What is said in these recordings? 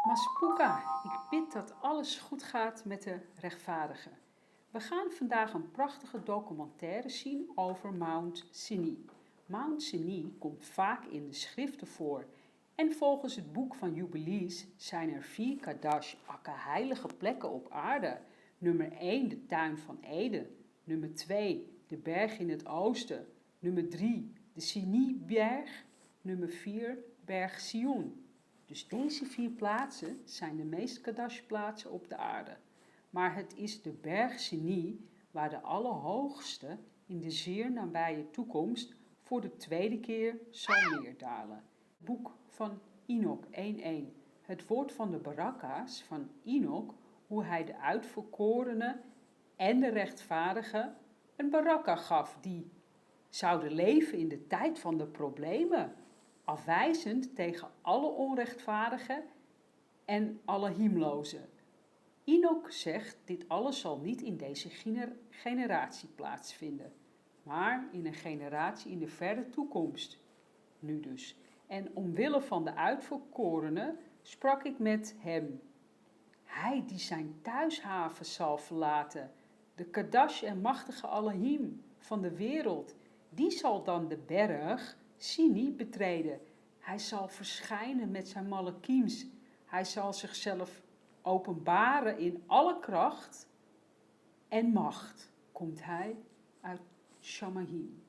Maspuka, ik bid dat alles goed gaat met de rechtvaardigen. We gaan vandaag een prachtige documentaire zien over Mount Sinai. Mount Sinai komt vaak in de schriften voor. En volgens het boek van Jubilees zijn er 4 Kadash, heilige plekken op aarde. Nummer 1, de tuin van Eden. Nummer 2, de berg in het oosten. Nummer 3, de Sinai-berg. Nummer 4, berg Sion. Dus deze 4 plaatsen zijn de meest Kadash-plaatsen op de aarde. Maar het is de berg Sinai waar de allerhoogste in de zeer nabije toekomst voor de 2e keer zal neerdalen. Het boek van Enoch 1:1. Het woord van de barakka's van Enoch, hoe hij de uitverkorenen en de rechtvaardigen een barakka gaf die zouden leven in de tijd van de problemen, afwijzend tegen alle onrechtvaardigen en alle hiemlozen. Enoch zegt, dit alles zal niet in deze generatie plaatsvinden, maar in een generatie in de verre toekomst. Nu dus. En omwille van de uitverkorenen sprak ik met hem. Hij die zijn thuishaven zal verlaten, de Kadash en machtige Elohim van de wereld, die zal dan de berg Sinai betreden. Hij zal verschijnen met zijn malakiems. Hij zal zichzelf openbaren in alle kracht en macht. Komt hij uit Shamayim.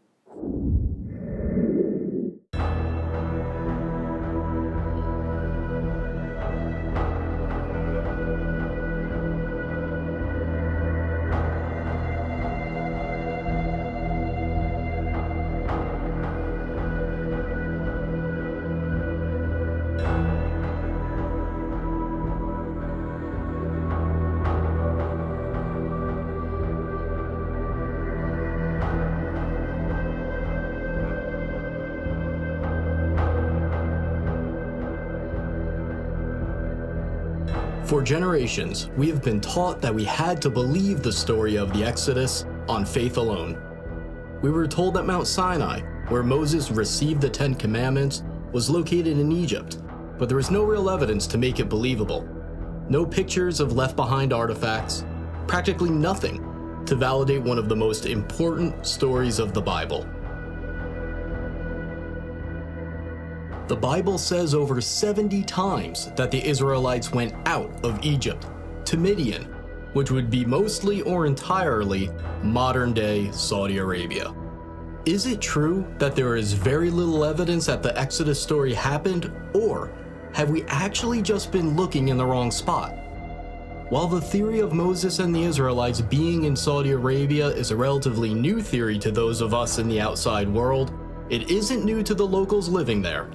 For generations, we have been taught that we had to believe the story of the Exodus on faith alone. We were told that Mount Sinai, where Moses received the 10 Commandments, was located in Egypt, but there was no real evidence to make it believable. No pictures of left-behind artifacts, practically nothing to validate one of the most important stories of the Bible. The Bible says over 70 times that the Israelites went out of Egypt to Midian, which would be mostly or entirely modern-day Saudi Arabia. Is it true that there is very little evidence that the Exodus story happened, or have we actually just been looking in the wrong spot? While the theory of Moses and the Israelites being in Saudi Arabia is a relatively new theory to those of us in the outside world, it isn't new to the locals living there.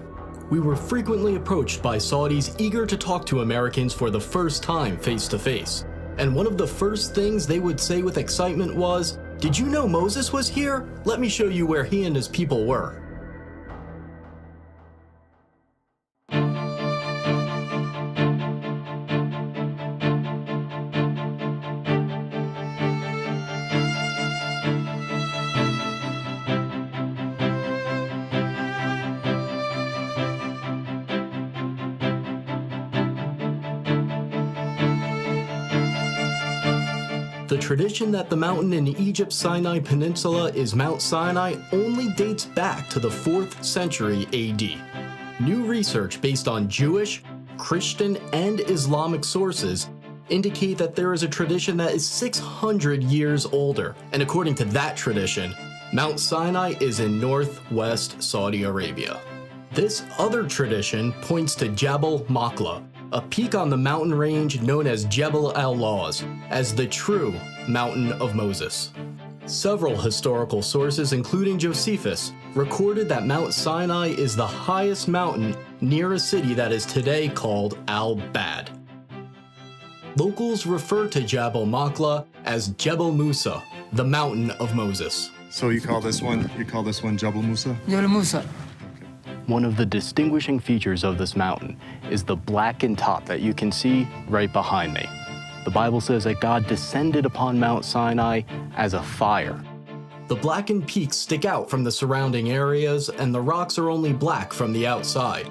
We were frequently approached by Saudis eager to talk to Americans for the first time face to face. And one of the first things they would say with excitement was, "Did you know Moses was here? Let me show you where he and his people were." The tradition that the mountain in Egypt's Sinai Peninsula is Mount Sinai only dates back to the 4th century AD. New research based on Jewish, Christian, and Islamic sources indicate that there is a tradition that is 600 years older, and according to that tradition, Mount Sinai is in northwest Saudi Arabia. This other tradition points to Jabal Makla, a peak on the mountain range known as Jebel al-Lawz, as the true Mountain of Moses. Several historical sources, including Josephus, recorded that Mount Sinai is the highest mountain near a city that is today called Al-Bad. Locals refer to Jabal Makla as Jebel Musa, the Mountain of Moses. So you call this one Jabal Musa? Jebel Musa. One of the distinguishing features of this mountain is the blackened top that you can see right behind me. The Bible says that God descended upon Mount Sinai as a fire. The blackened peaks stick out from the surrounding areas, and the rocks are only black from the outside.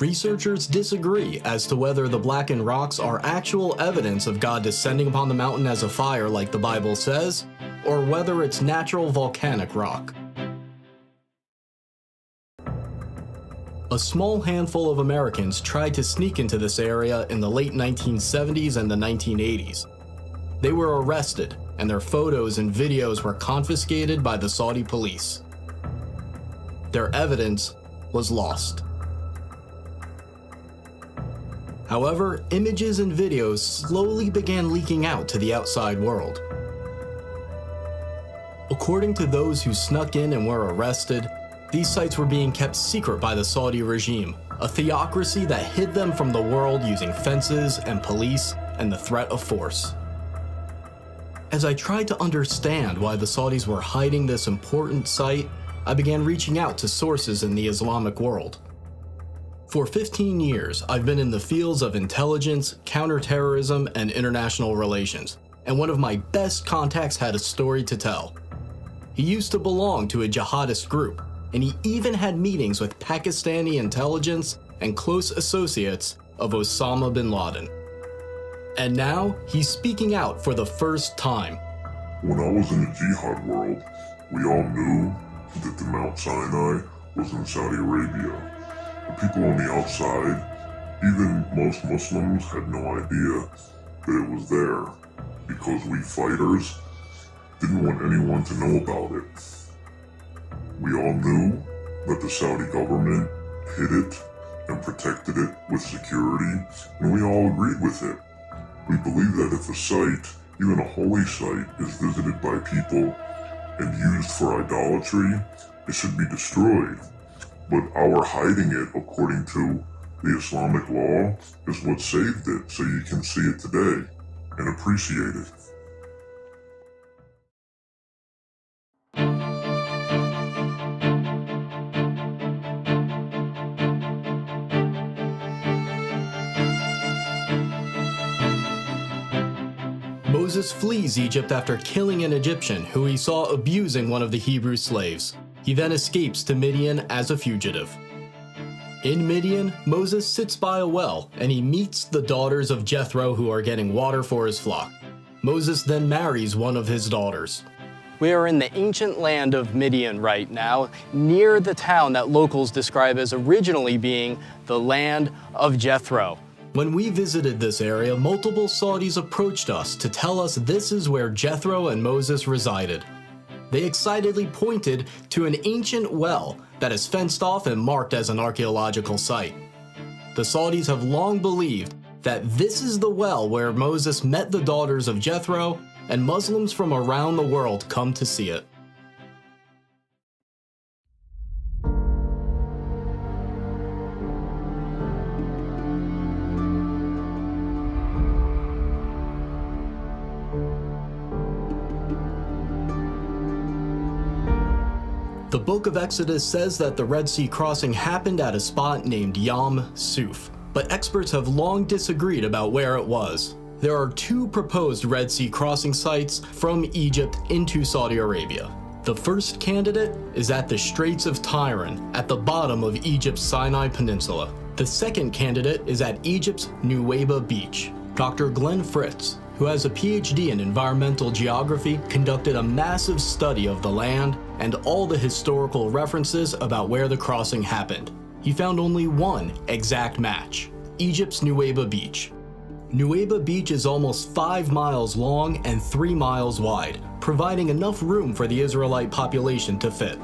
Researchers disagree as to whether the blackened rocks are actual evidence of God descending upon the mountain as a fire like the Bible says, or whether it's natural volcanic rock. A small handful of Americans tried to sneak into this area in the late 1970s and the 1980s. They were arrested, and their photos and videos were confiscated by the Saudi police. Their evidence was lost. However, images and videos slowly began leaking out to the outside world. According to those who snuck in and were arrested, these sites were being kept secret by the Saudi regime, a theocracy that hid them from the world using fences and police and the threat of force. As I tried to understand why the Saudis were hiding this important site, I began reaching out to sources in the Islamic world. For 15 years, I've been in the fields of intelligence, counterterrorism, and international relations, and one of my best contacts had a story to tell. He used to belong to a jihadist group, and he even had meetings with Pakistani intelligence and close associates of Osama bin Laden. And now, he's speaking out for the first time. When I was in the jihad world, we all knew that the Mount Sinai was in Saudi Arabia. The people on the outside, even most Muslims, had no idea that it was there because we fighters didn't want anyone to know about it. We all knew that the Saudi government hid it and protected it with security, and we all agreed with it. We believe that if a site, even a holy site, is visited by people and used for idolatry, it should be destroyed. But our hiding it, according to the Islamic law, is what saved it, so you can see it today and appreciate it. Moses flees Egypt after killing an Egyptian who he saw abusing one of the Hebrew slaves. He then escapes to Midian as a fugitive. In Midian, Moses sits by a well and he meets the daughters of Jethro who are getting water for his flock. Moses then marries one of his daughters. We are in the ancient land of Midian right now, near the town that locals describe as originally being the land of Jethro. When we visited this area, multiple Saudis approached us to tell us this is where Jethro and Moses resided. They excitedly pointed to an ancient well that is fenced off and marked as an archaeological site. The Saudis have long believed that this is the well where Moses met the daughters of Jethro, and Muslims from around the world come to see it. The book of Exodus says that the Red Sea crossing happened at a spot named Yam Suf, but experts have long disagreed about where it was. There are two proposed Red Sea crossing sites from Egypt into Saudi Arabia. The first candidate is at the Straits of Tiran, at the bottom of Egypt's Sinai Peninsula. The second candidate is at Egypt's Nuweiba Beach. Dr. Glenn Fritz, who has a PhD in environmental geography, conducted a massive study of the land and all the historical references about where the crossing happened. He found only one exact match: Egypt's Nuweiba Beach. Nuweiba Beach is almost 5 miles long and 3 miles wide, providing enough room for the Israelite population to fit.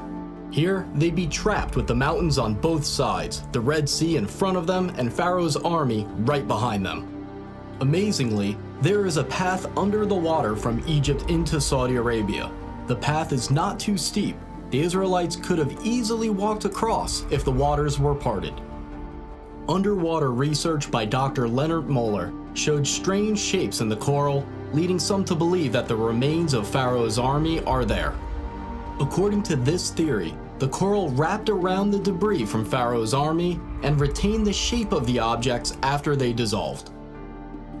Here, they'd be trapped with the mountains on both sides, the Red Sea in front of them, and Pharaoh's army right behind them. Amazingly, there is a path under the water from Egypt into Saudi Arabia. The path is not too steep. The Israelites could have easily walked across if the waters were parted. Underwater research by Dr. Leonard Moeller showed strange shapes in the coral, leading some to believe that the remains of Pharaoh's army are there. According to this theory, the coral wrapped around the debris from Pharaoh's army and retained the shape of the objects after they dissolved.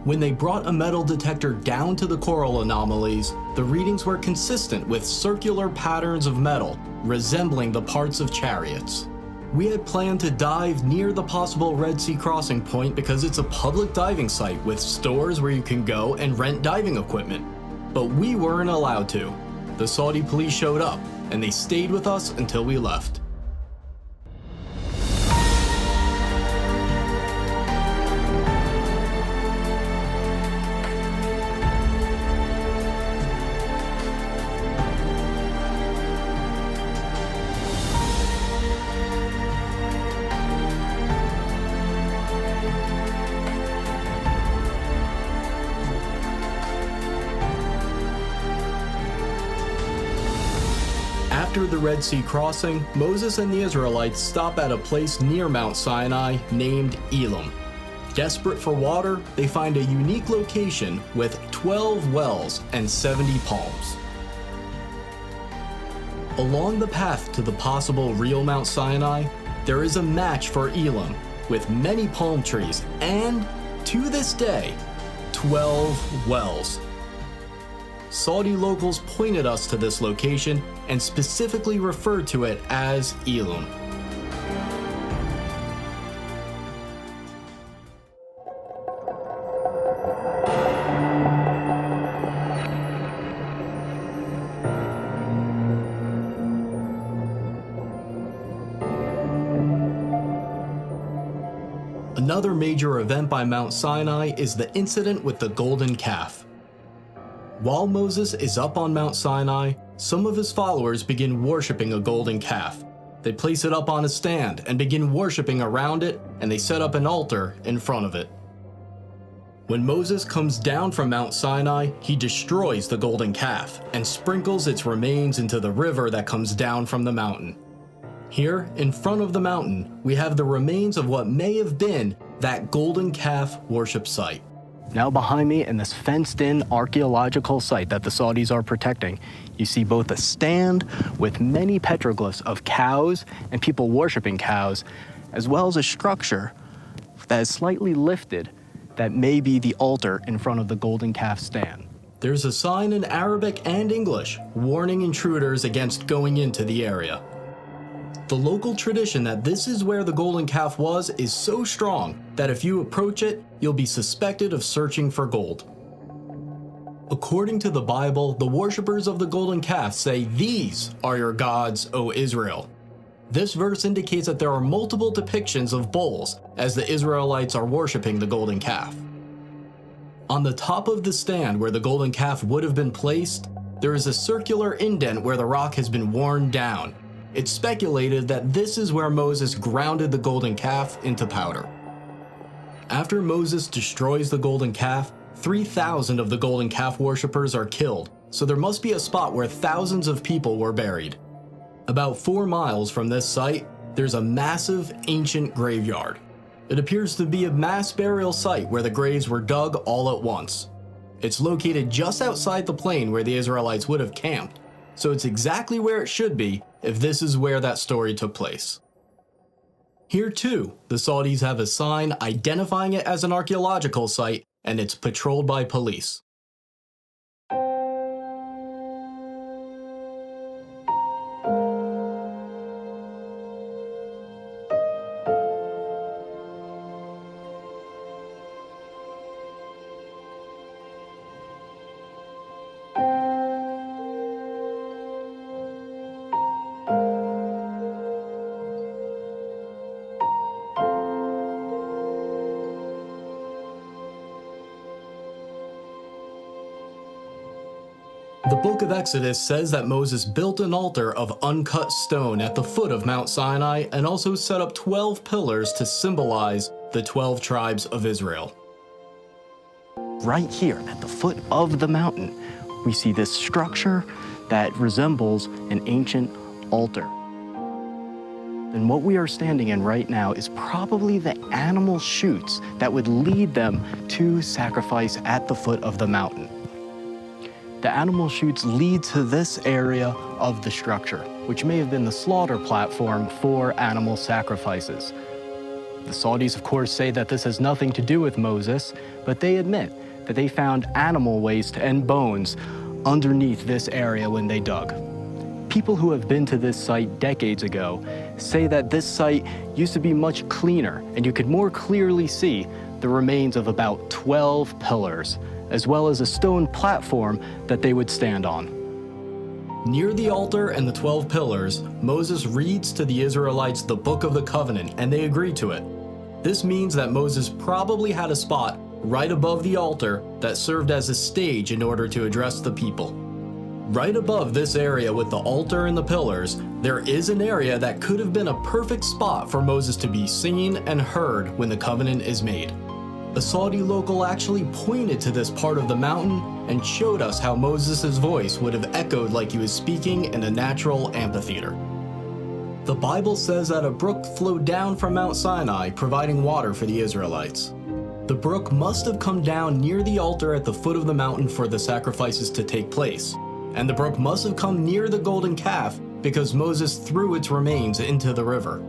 When they brought a metal detector down to the coral anomalies, the readings were consistent with circular patterns of metal resembling the parts of chariots. We had planned to dive near the possible Red Sea crossing point because it's a public diving site with stores where you can go and rent diving equipment. But we weren't allowed to. The Saudi police showed up, and they stayed with us until we left. After the Red Sea crossing, Moses and the Israelites stop at a place near Mount Sinai named Elim. Desperate for water, they find a unique location with 12 wells and 70 palms. Along the path to the possible real Mount Sinai, there is a match for Elim with many palm trees and, to this day, 12 wells. Saudi locals pointed us to this location and specifically referred to it as Elim. Another major event by Mount Sinai is the incident with the golden calf. While Moses is up on Mount Sinai, some of his followers begin worshiping a golden calf. They place it up on a stand and begin worshiping around it, and they set up an altar in front of it. When Moses comes down from Mount Sinai, he destroys the golden calf and sprinkles its remains into the river that comes down from the mountain. Here, in front of the mountain, we have the remains of what may have been that golden calf worship site. Now behind me in this fenced-in archaeological site that the Saudis are protecting, you see both a stand with many petroglyphs of cows and people worshiping cows, as well as a structure that is slightly lifted that may be the altar in front of the golden calf stand. There's a sign in Arabic and English warning intruders against going into the area. The local tradition that this is where the golden calf was is so strong that if you approach it, you'll be suspected of searching for gold. According to the Bible, the worshippers of the golden calf say, "These are your gods, O Israel." This verse indicates that there are multiple depictions of bulls as the Israelites are worshiping the golden calf. On the top of the stand where the golden calf would have been placed, there is a circular indent where the rock has been worn down. It's speculated that this is where Moses grounded the golden calf into powder. After Moses destroys the golden calf, 3,000 of the golden calf worshippers are killed, so there must be a spot where thousands of people were buried. About 4 miles from this site, there's a massive ancient graveyard. It appears to be a mass burial site where the graves were dug all at once. It's located just outside the plain where the Israelites would have camped, so it's exactly where it should be if this is where that story took place. Here too, the Saudis have a sign identifying it as an archaeological site, and it's patrolled by police. The book of Exodus says that Moses built an altar of uncut stone at the foot of Mount Sinai and also set up 12 pillars to symbolize the 12 tribes of Israel. Right here at the foot of the mountain, we see this structure that resembles an ancient altar. And what we are standing in right now is probably the animal chutes that would lead them to sacrifice at the foot of the mountain. The animal chutes lead to this area of the structure, which may have been the slaughter platform for animal sacrifices. The Saudis, of course, say that this has nothing to do with Moses, but they admit that they found animal waste and bones underneath this area when they dug. People who have been to this site decades ago say that this site used to be much cleaner, and you could more clearly see the remains of about 12 pillars, as well as a stone platform that they would stand on. Near the altar and the 12 pillars, Moses reads to the Israelites the Book of the Covenant, and they agree to it. This means that Moses probably had a spot right above the altar that served as a stage in order to address the people. Right above this area with the altar and the pillars, there is an area that could have been a perfect spot for Moses to be seen and heard when the covenant is made. A Saudi local actually pointed to this part of the mountain and showed us how Moses' voice would have echoed like he was speaking in a natural amphitheater. The Bible says that a brook flowed down from Mount Sinai, providing water for the Israelites. The brook must have come down near the altar at the foot of the mountain for the sacrifices to take place, and the brook must have come near the golden calf because Moses threw its remains into the river.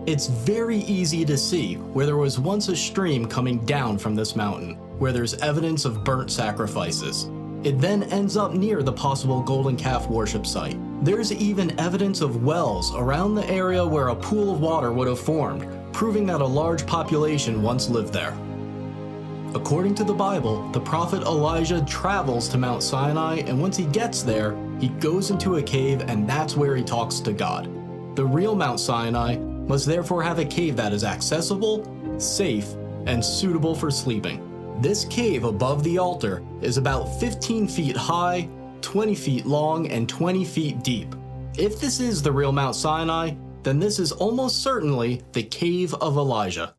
It's very easy to see where there was once a stream coming down from this mountain, where there's evidence of burnt sacrifices. It then ends up near the possible golden calf worship site. There's even evidence of wells around the area where a pool of water would have formed, proving that a large population once lived there. According to the Bible, the prophet Elijah travels to Mount Sinai, and once he gets there, he goes into a cave, and that's where he talks to God. The real Mount Sinai must therefore have a cave that is accessible, safe, and suitable for sleeping. This cave above the altar is about 15 feet high, 20 feet long, and 20 feet deep. If this is the real Mount Sinai, then this is almost certainly the Cave of Elijah.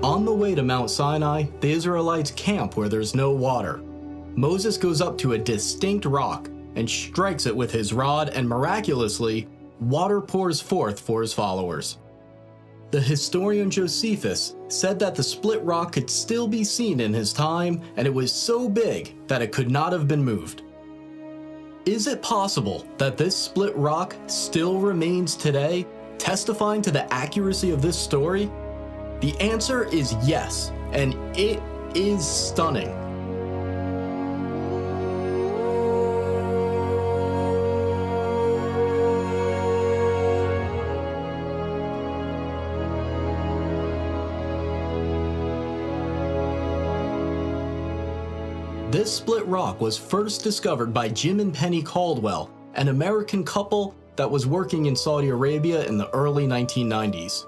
On the way to Mount Sinai, the Israelites camp where there's no water. Moses goes up to a distinct rock and strikes it with his rod, and miraculously, water pours forth for his followers. The historian Josephus said that the split rock could still be seen in his time, and it was so big that it could not have been moved. Is it possible that this split rock still remains today, testifying to the accuracy of this story? The answer is yes, and it is stunning. This split rock was first discovered by Jim and Penny Caldwell, an American couple that was working in Saudi Arabia in the early 1990s.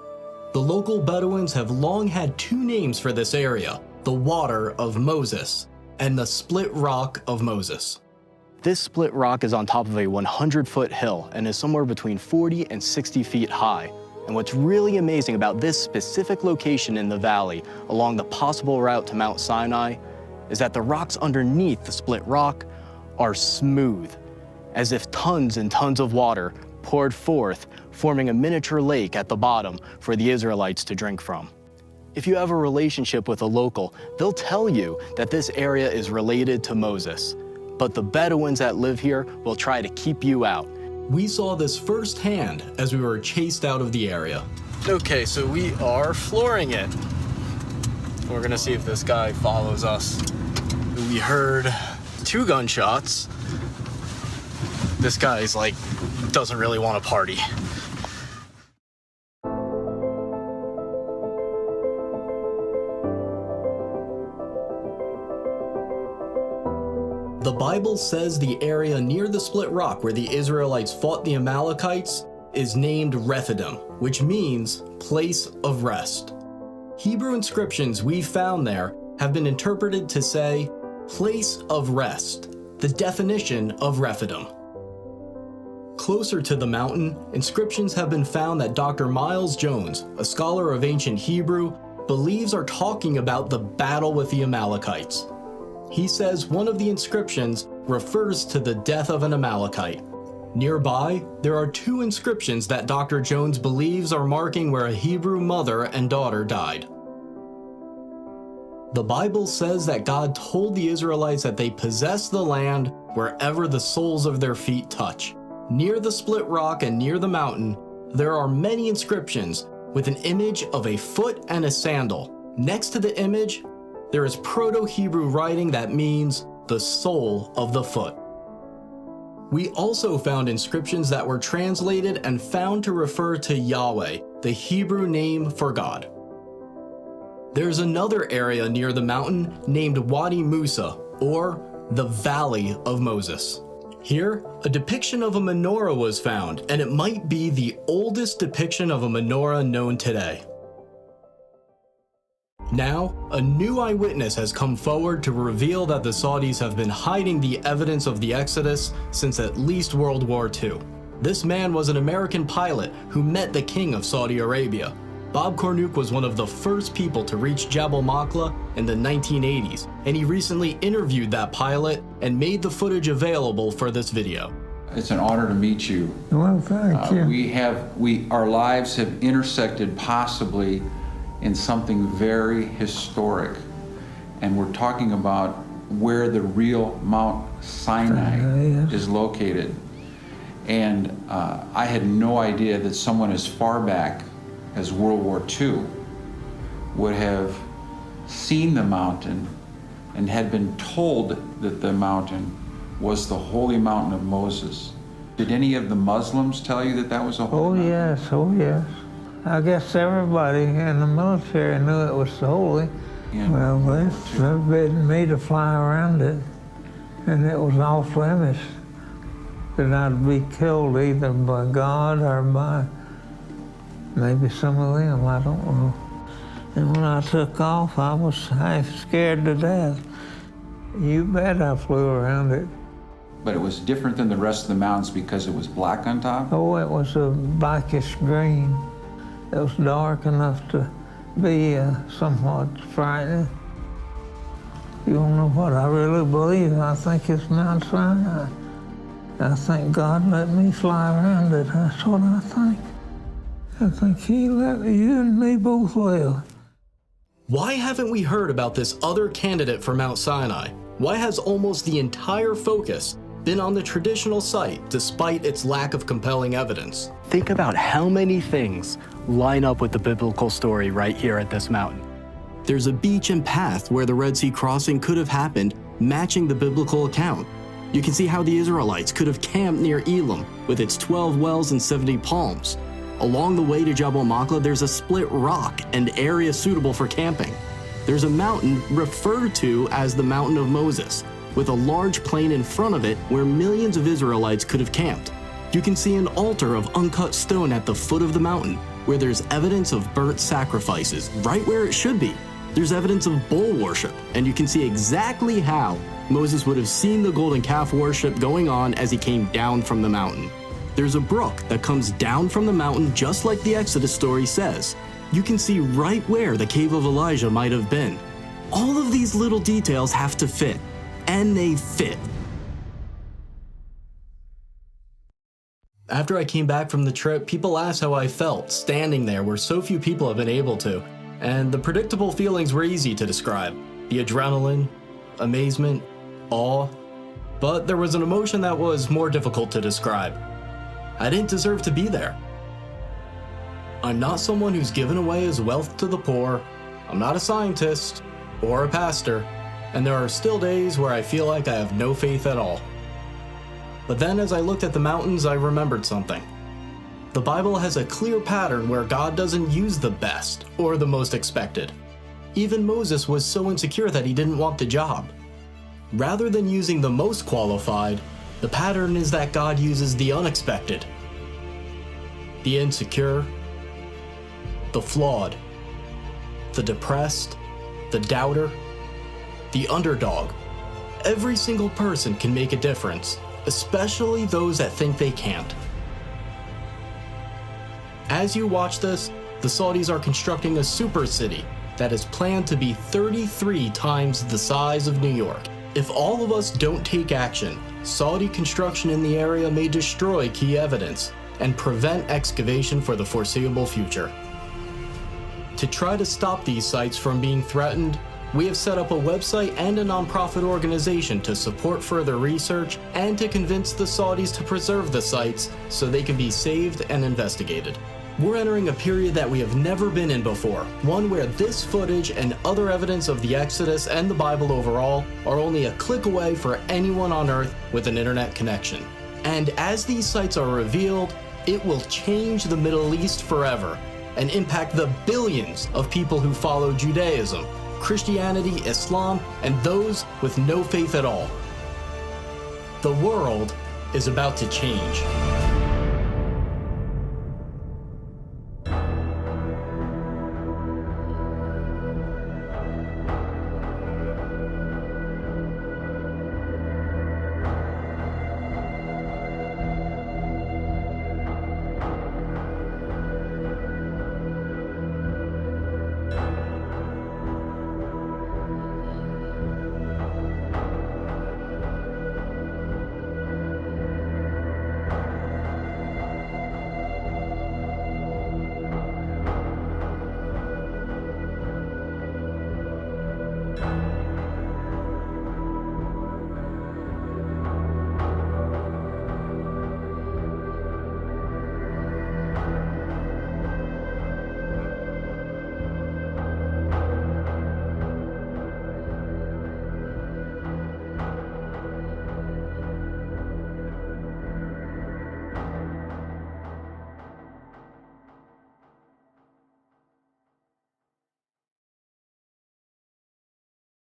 The local Bedouins have long had two names for this area, the Water of Moses and the Split Rock of Moses. This split rock is on top of a 100-foot hill and is somewhere between 40 and 60 feet high. And what's really amazing about this specific location in the valley along the possible route to Mount Sinai is that the rocks underneath the split rock are smooth, as if tons and tons of water poured forth, forming a miniature lake at the bottom for the Israelites to drink from. If you have a relationship with a local, they'll tell you that this area is related to Moses, but the Bedouins that live here will try to keep you out. We saw this firsthand as we were chased out of the area. Okay, so we are flooring it. We're gonna see if this guy follows us. We heard 2 gunshots. This guy's like, doesn't really want to party. The Bible says the area near the split rock where the Israelites fought the Amalekites is named Rephidim, which means place of rest. Hebrew inscriptions we found there have been interpreted to say place of rest, the definition of Rephidim. Closer to the mountain, inscriptions have been found that Dr. Miles Jones, a scholar of ancient Hebrew, believes are talking about the battle with the Amalekites. He says one of the inscriptions refers to the death of an Amalekite. Nearby, there are 2 inscriptions that Dr. Jones believes are marking where a Hebrew mother and daughter died. The Bible says that God told the Israelites that they possess the land wherever the soles of their feet touch. Near the split rock and near the mountain, there are many inscriptions with an image of a foot and a sandal. Next to the image, there is Proto-Hebrew writing that means the sole of the foot. We also found inscriptions that were translated and found to refer to Yahweh, the Hebrew name for God. There's another area near the mountain named Wadi Musa, or the Valley of Moses. Here, a depiction of a menorah was found, and it might be the oldest depiction of a menorah known today. Now, a new eyewitness has come forward to reveal that the Saudis have been hiding the evidence of the Exodus since at least World War II. This man was an American pilot who met the king of Saudi Arabia. Bob Cornuke was one of the first people to reach Jabal Maqla in the 1980s, and he recently interviewed that pilot and made the footage available for this video. It's an honor to meet you. Well, thank you. Our lives have intersected possibly in something very historic, and we're talking about where the real Mount Sinai is located. And I had no idea that someone as far back as World War II would have seen the mountain and had been told that the mountain was the holy mountain of Moses. Did any of the Muslims tell you that that was a holy mountain? Oh yes. I guess everybody in the military knew it was holy. Yeah. Well, they forbidden me to fly around it, and it was off limits that I'd be killed either by God or by maybe some of them, I don't know. And when I took off, I was half scared to death. You bet I flew around it. But it was different than the rest of the mountains because it was black on top? Oh, it was a blackish green. It was dark enough to be somewhat frightening. You don't know what I really believe. I think it's Mount Sinai. I think God let me fly around it. That's what I think. I think he let you and me both live. Why haven't we heard about this other candidate for Mount Sinai? Why has almost the entire focus been on the traditional site despite its lack of compelling evidence? Think about how many things line up with the biblical story right here at this mountain. There's a beach and path where the Red Sea crossing could have happened, matching the biblical account. You can see how the Israelites could have camped near Elim with its 12 wells and 70 palms. Along the way to Jabal Maqla, there's a split rock, an area suitable for camping. There's a mountain referred to as the Mountain of Moses, with a large plain in front of it where millions of Israelites could have camped. You can see an altar of uncut stone at the foot of the mountain, where there's evidence of burnt sacrifices, right where it should be. There's evidence of bull worship, and you can see exactly how Moses would have seen the golden calf worship going on as he came down from the mountain. There's a brook that comes down from the mountain just like the Exodus story says. You can see right where the cave of Elijah might have been. All of these little details have to fit, and they fit. After I came back from the trip, people asked how I felt standing there where so few people have been able to, and the predictable feelings were easy to describe. The adrenaline, amazement, awe, but there was an emotion that was more difficult to describe. I didn't deserve to be there. I'm not someone who's given away his wealth to the poor. I'm not a scientist or a pastor, and there are still days where I feel like I have no faith at all. But then as I looked at the mountains, I remembered something. The Bible has a clear pattern where God doesn't use the best or the most expected. Even Moses was so insecure that he didn't want the job. Rather than using the most qualified, the pattern is that God uses the unexpected, the insecure, the flawed, the depressed, the doubter, the underdog. Every single person can make a difference, especially those that think they can't. As you watch this, the Saudis are constructing a super city that is planned to be 33 times the size of New York. If all of us don't take action, Saudi construction in the area may destroy key evidence and prevent excavation for the foreseeable future. To try to stop these sites from being threatened, We have set up a website and a nonprofit organization to support further research and to convince the Saudis to preserve the sites so they can be saved and investigated. We're entering a period that we have never been in before, one where this footage and other evidence of the Exodus and the Bible overall are only a click away for anyone on Earth with an internet connection. And as these sites are revealed, it will change the Middle East forever and impact the billions of people who follow Judaism, Christianity, Islam, and those with no faith at all. The world is about to change.